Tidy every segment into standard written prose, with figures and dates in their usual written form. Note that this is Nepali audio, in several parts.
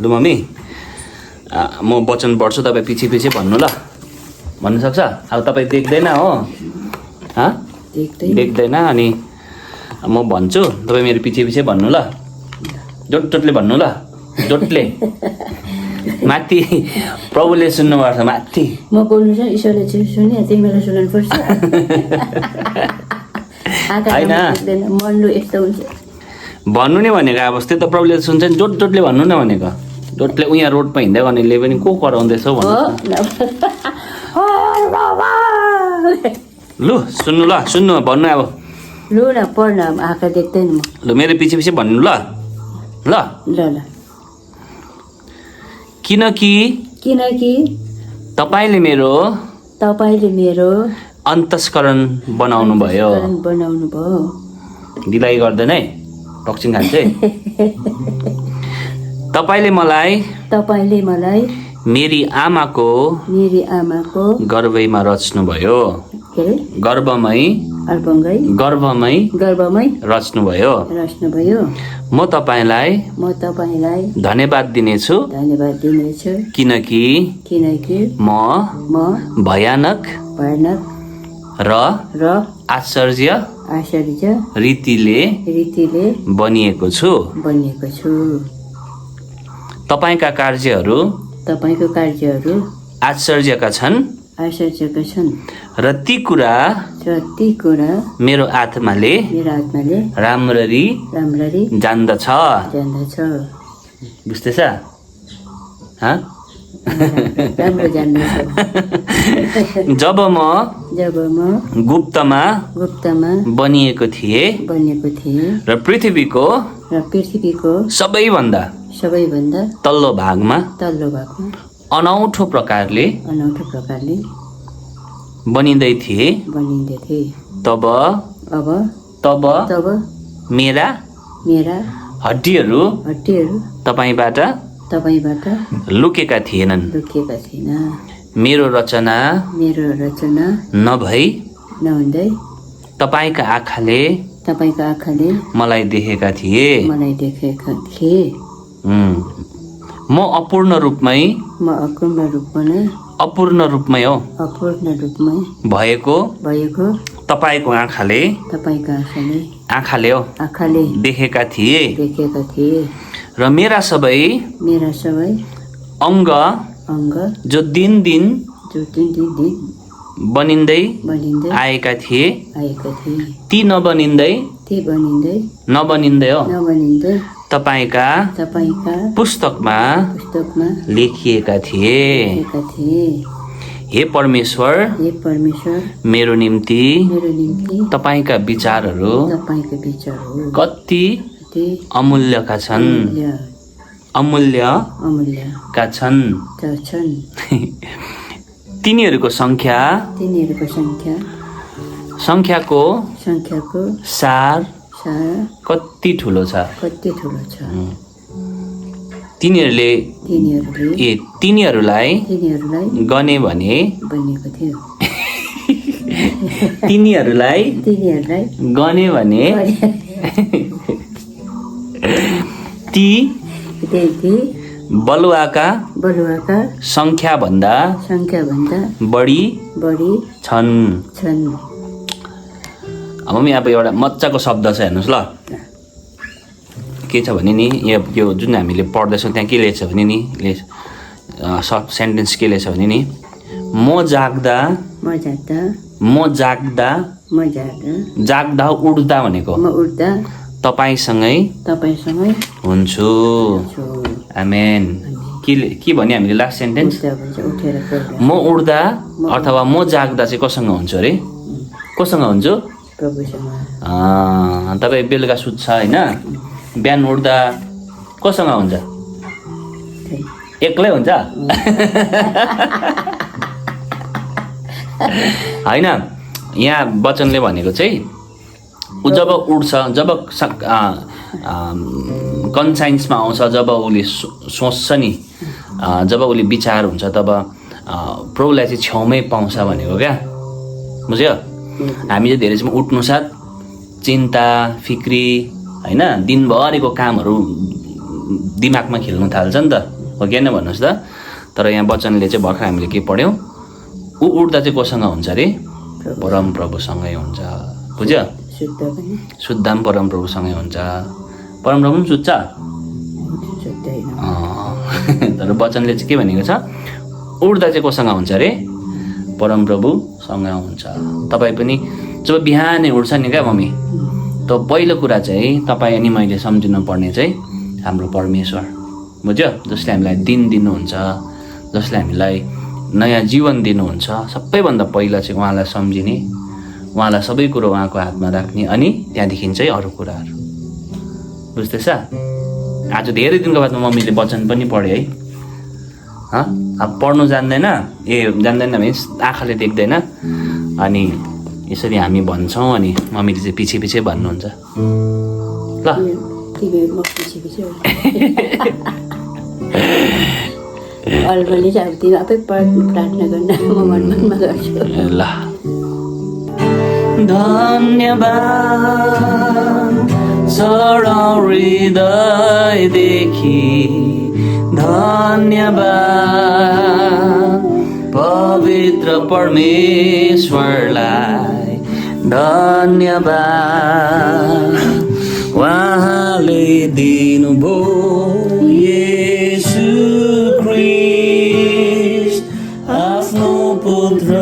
लु मम्मी म वचन पढ्छु तपाईँ पछि पछि भन्नु ल भन्नु सक्छ अब तपाईँ देख्दैन हो देख्दैन अनि म भन्छु तपाईँ मेरो पछि पछि भन्नु ल जोडले भन्नु ल जोडले माथि प्रभुले सुन्नुपर्छ माथि म बोल्नु छ ईश्वरले चाहिँ सुने तिमीलाई सुनाउनु पर्छ होइन मनले यस्तो हुन्छ भन्नु नै भनेको अब त्यही त प्रभुले सुन्छ नि जोडले भन्नु न भनेको जोडले उहाँ रोडमा हिँड्दै गर्नेले पनि को कराउँदैछ भन्नु लु सुन्नु भन्नु अब लु न पढ्न आँखा देख्दैन म लु मेरो पछि पछि भन्नु ल ल ल ल किनकि तपाईँले मेरो अन्तस्करण बनाउनु भयो दिलाइ गर्दैन है टक्सिङ खान्छ है तपाईँले मलाई मेरी आमाको गर्भैमा रच्नुभयो गर्भमै रच्नुभयो म तपाईँलाई धन्यवाद दिनेछु किनकि म भयानक र आश्चर्य रीतिले बनिएको छु तपाईँका कार्यहरू आश्चर्यका छन् र ती कुरा मेरो आत्माले राम्ररी जान्दछ बुझ्दैछ जब म गुप्तमा बनिएको थिएँ र पृथ्वीको सबैभन्दा तल्लो भागमा अनौठो प्रकारले बनिँदै थिए तब मेरा हड्डीहरू तपाईँबाट लुकेका थिएनन् मेरो रचना नभई तपाईँका आँखाले मलाई देखेका थिए म अपूर्ण रूपमै भएको तपाईँको आँखाले देखेका थिए र मेरा सबै अङ्ग जो दिन बनिँदै आएका थिए ती नबनिँदै तपाईँका पुस्तकमा लेखिएका थिए हे परमेश्वर मेरो निम्ति तपाईँका विचारहरू कति अमूल्यका छन् तिनीहरूको संख्याको सार कति ठुलो छ तिनीहरूलाई गने भने ती बलुवाका संख्या भन्दा बढी छन्। अब यहाँ एउटा मजाको शब्द छ हेर्नुहोस् ल, के छ भने नि यो जुन हामीले पढ्दैछौँ त्यहाँ के लेख्छ भने नि सर्ट सेन्टेन्स के लेख्छ भने नि म जाग्दा उड्दा भनेको तपाईसँगै हुन्छु। आमेन। के भने हामीले लास्ट सेन्टेन्स म उड्दा अथवा म जाग्दा चाहिँ कोसँग हुन्छु अरे? कोसँग हुन्छु? तपाईँ बेलुका सुत्छ होइन, बिहान उठ्दा कोसँग हुन्छ? एक्लै हुन्छ होइन। यहाँ वचनले भनेको चाहिँ ऊ जब उठ्छ, जब कन्साइन्समा आउँछ, जब उसले सोच्छ नि, जब उसले विचार हुन्छ, तब प्रभुलाई चाहिँ छेउमै पाउँछ भनेको क्या, बुझ्यो? हामी चाहिँ धेरै चाहिँ उठ्नु साथ चिन्ता फिक्री होइन, दिनभरिको कामहरू दिमागमा खेल्नु थाल्छ नि त, हो कि होइन भन्नुहोस् त। तर यहाँ वचनले चाहिँ भर्खर हामीले के पढ्यौँ, ऊ उड्दा चाहिँ कोसँग हुन्छ अरे? परमप्रभुसँगै हुन्छ। बुझ्यो? शुद्ध पनि परमप्रभुसँगै हुन्छ। परमप्रभु पनि सुत्छ तर वचनले चाहिँ के भनेको छ, उड्दा चाहिँ कोसँग हुन्छ अरे? परमप्रभुसँग हुन्छ। तपाईँ पनि जब बिहानै उठ्छ नि क्या मम्मी, त पहिलो कुरा चाहिँ तपाईँ अनि मैले सम्झिनु पर्ने चाहिँ हाम्रो परमेश्वर, बुझ्यो? जसले हामीलाई दिन दिनुहुन्छ, जसले हामीलाई नयाँ जीवन दिनुहुन्छ, सबैभन्दा पहिला चाहिँ उहाँलाई सम्झिने, उहाँलाई सबै कुरो उहाँको हातमा राख्ने, अनि त्यहाँदेखि चाहिँ अरू कुराहरू। बुझ्दैछ? आज धेरै दिनको बादमा मम्मीले वचन पनि पढ्यो है। अब पढ्नु जान्दैन, जान्दैन भने आँखाले देख्दैन, अनि यसरी हामी भन्छौँ अनि मम्मीले चाहिँ पछि पछि भन्नुहुन्छ ल। अलबली चाहिँ अब तिमी आफै प्रार्थना गर्न म मनमा गर्छु। ल धन्यवाद चढाउ हृदयदेखि, धन्यवाद पवित्र परमेश्वरलाई, धन्यवाद उहाँले दिनुभयो येशू ख्रीष्ट आफ्नो पुत्र।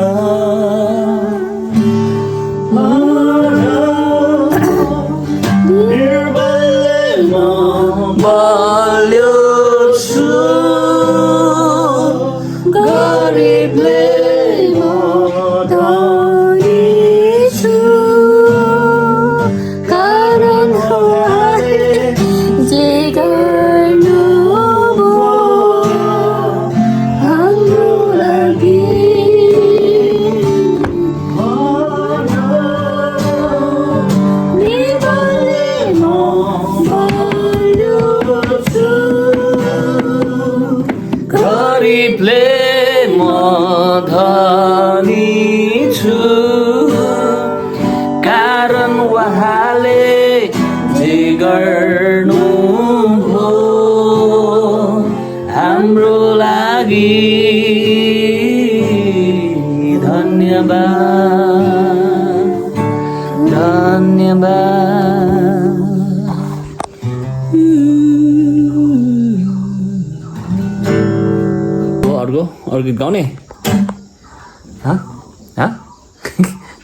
बल्यो छु गरिबले म धनी छु, कारण जे गर्नुभयो हाम्रो लागि। गरिबले म धनी छु, कारण उहाँले जे गर्नुभयो हाम्रो लागि। धन्यवाद धन्यवाद। अर्को गीत गाउने?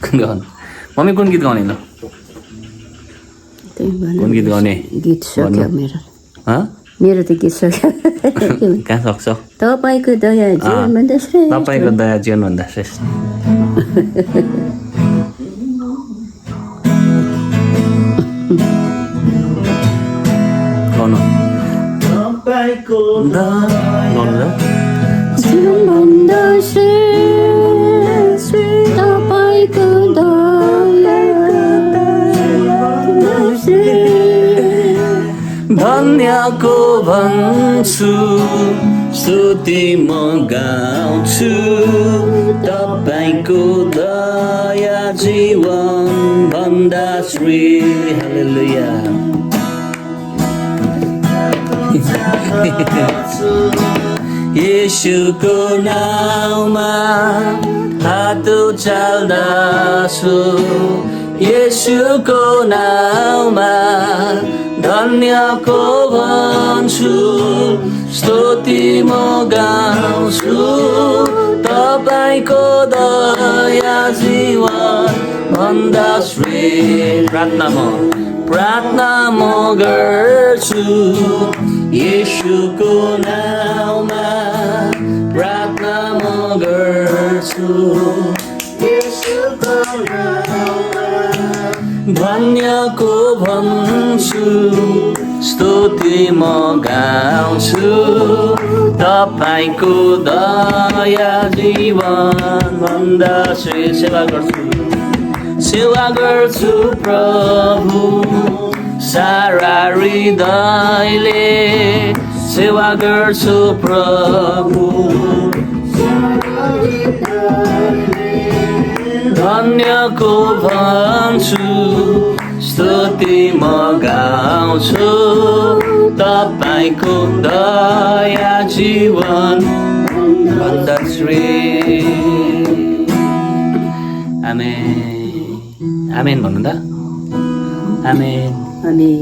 कुन गाउने मम्मी? कुन गीत गाउने? ल कुन गीत गाउने? गीत सक्यो मेरो। मेरो त गीत सक्यो। कहाँ सक्छ? तपाईँको दया जीवनभन्दा श्रेष्ठ। तपाईँको दया जीवनभन्दा श्रेष्ठ। गाउनु तपाईँको दया जीवनभन्दा श्रेष्ठ, तपाईँको धन्यको भन्छु स्तुति म गाउँछु, तपाईँको दया जीवन भन्दा श्रेष्ठ। हालेलुया। येशूको नाउँमा हात उचाल्दछु, येशूको नाउँमा धन्यको भन्छु, स्तुति म गाउँछु, तपाईँको दया जीवन भन्दा श्रेष्ठ। प्रार्थना म गर्छु येशूको नाउँमा, प्रार्थना म गर्छु येशूको नाउँमा, धन्यको भन्छु, स्तुति म गाउँछु, तपाईँको दया जीवन भन्दा श्रेष्ठ। सेवा गर्छु प्रभु सारा हृदयले, सेवा गर्छु प्रभु धन्यको भन्छु, स्तुति म गाउँछु, तपाईँ तपाईँको दया जीवन भन्दश्री आमेन आमेन भन्नु त आमेन आमेन